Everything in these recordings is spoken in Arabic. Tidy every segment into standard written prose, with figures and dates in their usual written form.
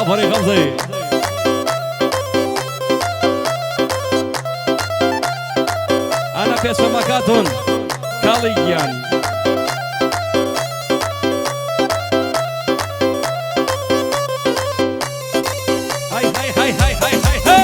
آفري غمزي أنا في سمكاتون كاليان هاي هاي هاي هاي هاي هاي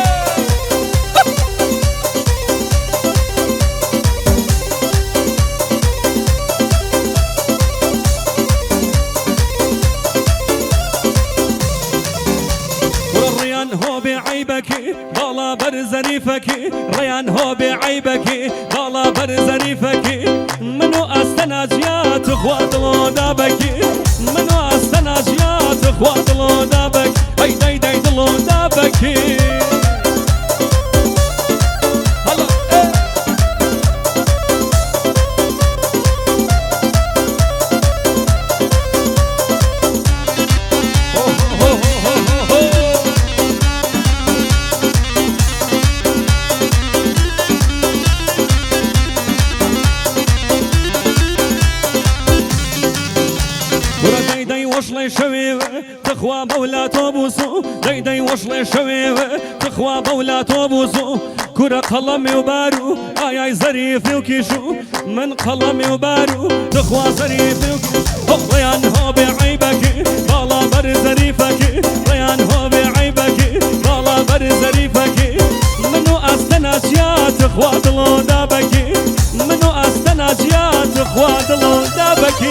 والريان هو بعيبك بالا برزريفك ريان هو بعيبك بالا برزريفك منو استناجيات اخوات لودابك منو استناجيات اخوات لودابك هاي داي داي لودابك هلا وشلي شوي تخوى بولا توبوسو داي داي وشلي شوي تخوى بولا توبوسو كرة قلمي وبارو اي اي ظريفي وكيشو من قلمي وبارو تخوى ظريفي وكيشو ريان هو بعيبك بالا بر ظريفك ريان هو بعيبك بالا بر ظريفك منو استناجيات تخوى دلو دابك منو استناجيات تخوى دلو دابك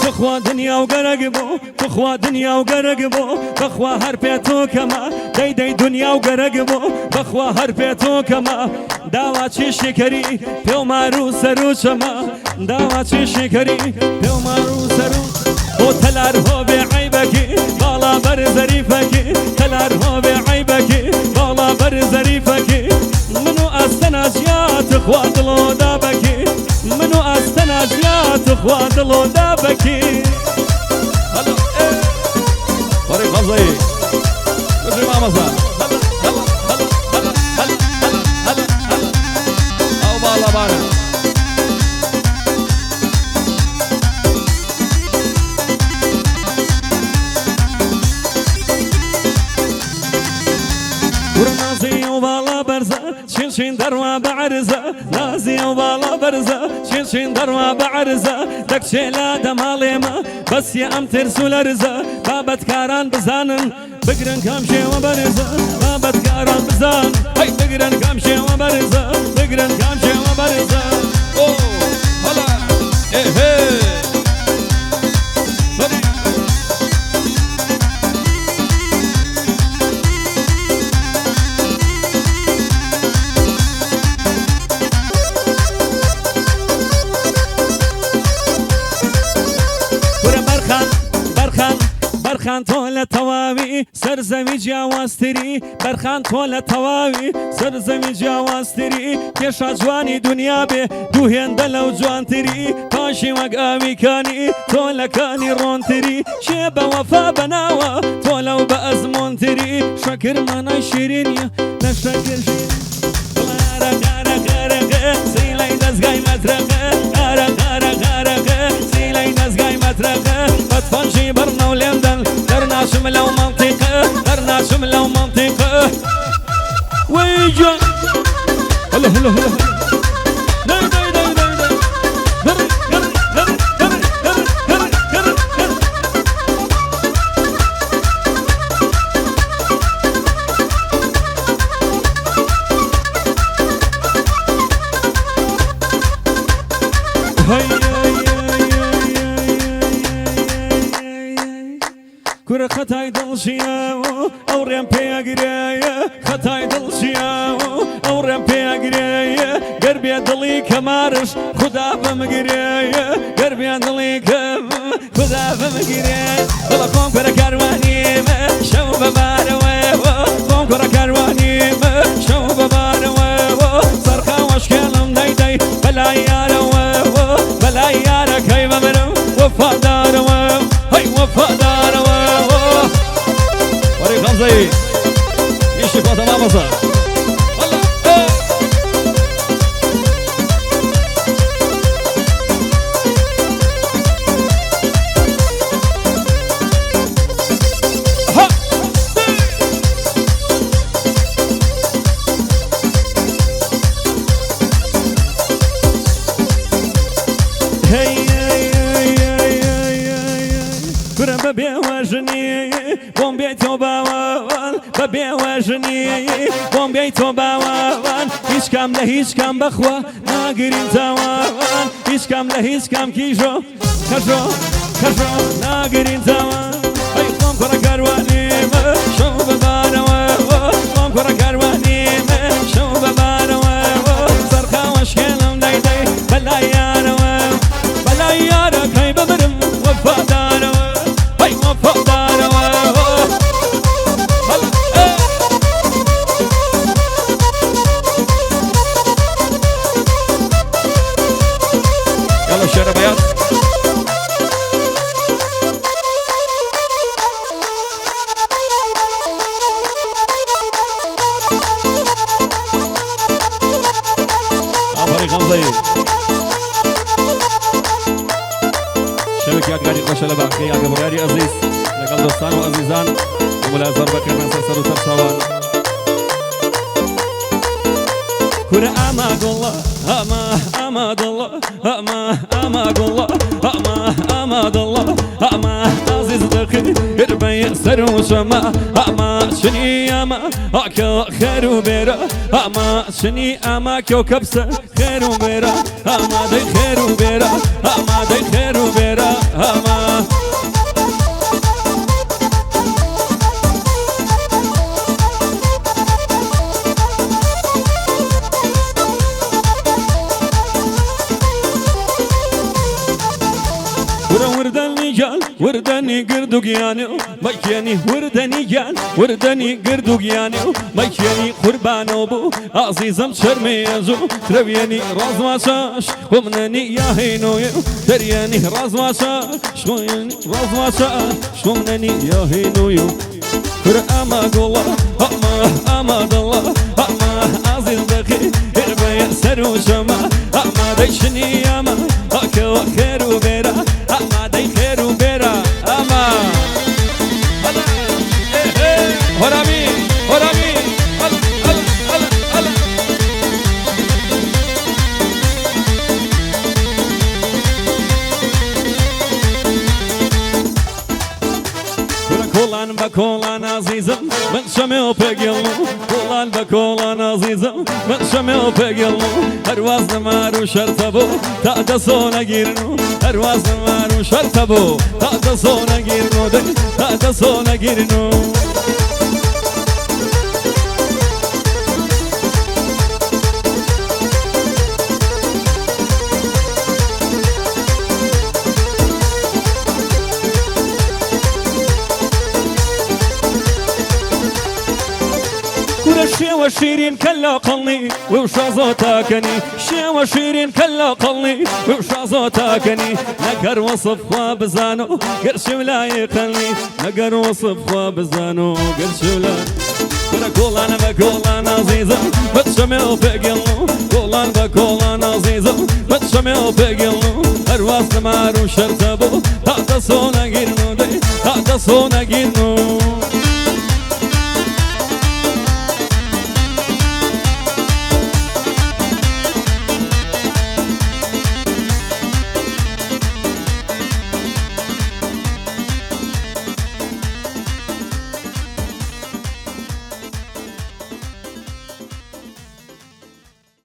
تخوى دنيا وقرقبو تخوى دنيا وقرقبو بخوى هربيتو كما داي داي دنيا وقرقبو بخوى هربيتو كما داواتي شكري بيو مارو سرو شما داواتي شكري بيو مارو سرو او تلار هو بعيبك بالا بر ظريفك تلار هو بعيبك بالا بر ظريفك منو استناجيات اخوى دلو دابك منو استناجيات اخوى دلو دابك هلا ايه فريق غزي كل ما مصار هلا هلا هلا هلا هلا هلا هلا او بالا بانا ورنازي وبالا برزة شين دروا بعرزة نازي وبالا برزة شين دروا بعرزة دك شيلا دماليما بس يا ام ترسو لرزة بابت كاران بزانن بقرن كامشي وبرزة بابت كاران بزان هاي بقرن كامشي وبرزة بقرن كامشي وبرزة اوه هلا ايه هيه برخان طول تواوي سرزمي جاواستري برخان طول تواوي سرزمي جاواستري كيشا جواني دنيا به دوهين دلو جوانتري باشي مقامي كاني طول كاني رونتري شيبا وفا بناوا طولو بأزمونتري شكر مانا شيرينيا نشكر شيرين غارة غارة غارة سيلاي دزغاي مترغة غارة غارة غارة سيلاي دزغاي مترغة بطفنشي برنا وليمدن درنا شملة ومنطقة درنا شملة ومنطقة ويجا هلا هلا هلا داي داي داي داي داي هري هري هري هري هري هري هري هري كرة خطاي دلشيا او ريم بيغريا خطاي دلشيا او ريم بيغريا قربي دلي كمارش خدا بمغريا قربي دلي كم خدا بمغريا والله قوم كرة كرواني شو ببارو قوم كرة كرواني شو ببارو صرخة وشك وفادار هاي وفادار وري غمزي يشي فاطمة مصر ببي وجني بوم بيتو باوان ببي وجني بوم بيتو باوان هیچ کم له هیچ کم بخوا ناگرین زوان هیچ کم له هیچ کم کیجو کجو کجو ناگرین زوان ای قوم کرا کروانی شو ببارو قوم کرا کروانی شو ببارو زرخا وشکلم دی دی بلا یارو بلا یارو کی ببرم وفادارو شعر بياض فريق غمزي شبكة قاعد يخش لباقي يا قبرياري عزيز لقل دوستان وعزيزان وملازر بكر ناس سر وسرسوان كره أماد الله أماد الله أماد الله أماد الله عزيز دقي إربي سر وشما شني أكو خير وبرا شني كوكب سر خير وبرا دي خير وبرا دي خير وبرا وردني قردوق يانو مكياني وردني جان وردني قردوق يانو مكياني قربانو بو عزيزم شرمي يزو تربياني راز ما شاش ومنني يا هينو يو درياني راز ما شاش ومنني راز ما شاش ومنني يا هينو يو كر أماد الله أماد الله عزيز دقي إربي سر وشما ديشني ياما أكو خير وبرا دي خير وبرا هرامي هرامي كولان بكولان عزيزم من شمي بقلو كولان بكولان عزيزم من شمي بقلو هرواز نمارو شرطبو تا صونا گيرنو هرواز نمارو شرطبو تا صونا گيرنو تا صونا گيرنو شيوة شيرين كلا قلني وشازو تاكني شيوة شيرين كلا قلني وشازو تاكني نقر وصف خواب زانو قرش ولا يقلني نقر وصف خواب زانو قرش ولا كولان بكولان عزيزة بتشمي وبقلو كولان بكولان عزيزة بتشمي وبقلو هرواس نمارو شرطبو تا صونا گيرنو دي تا صونا گيرنو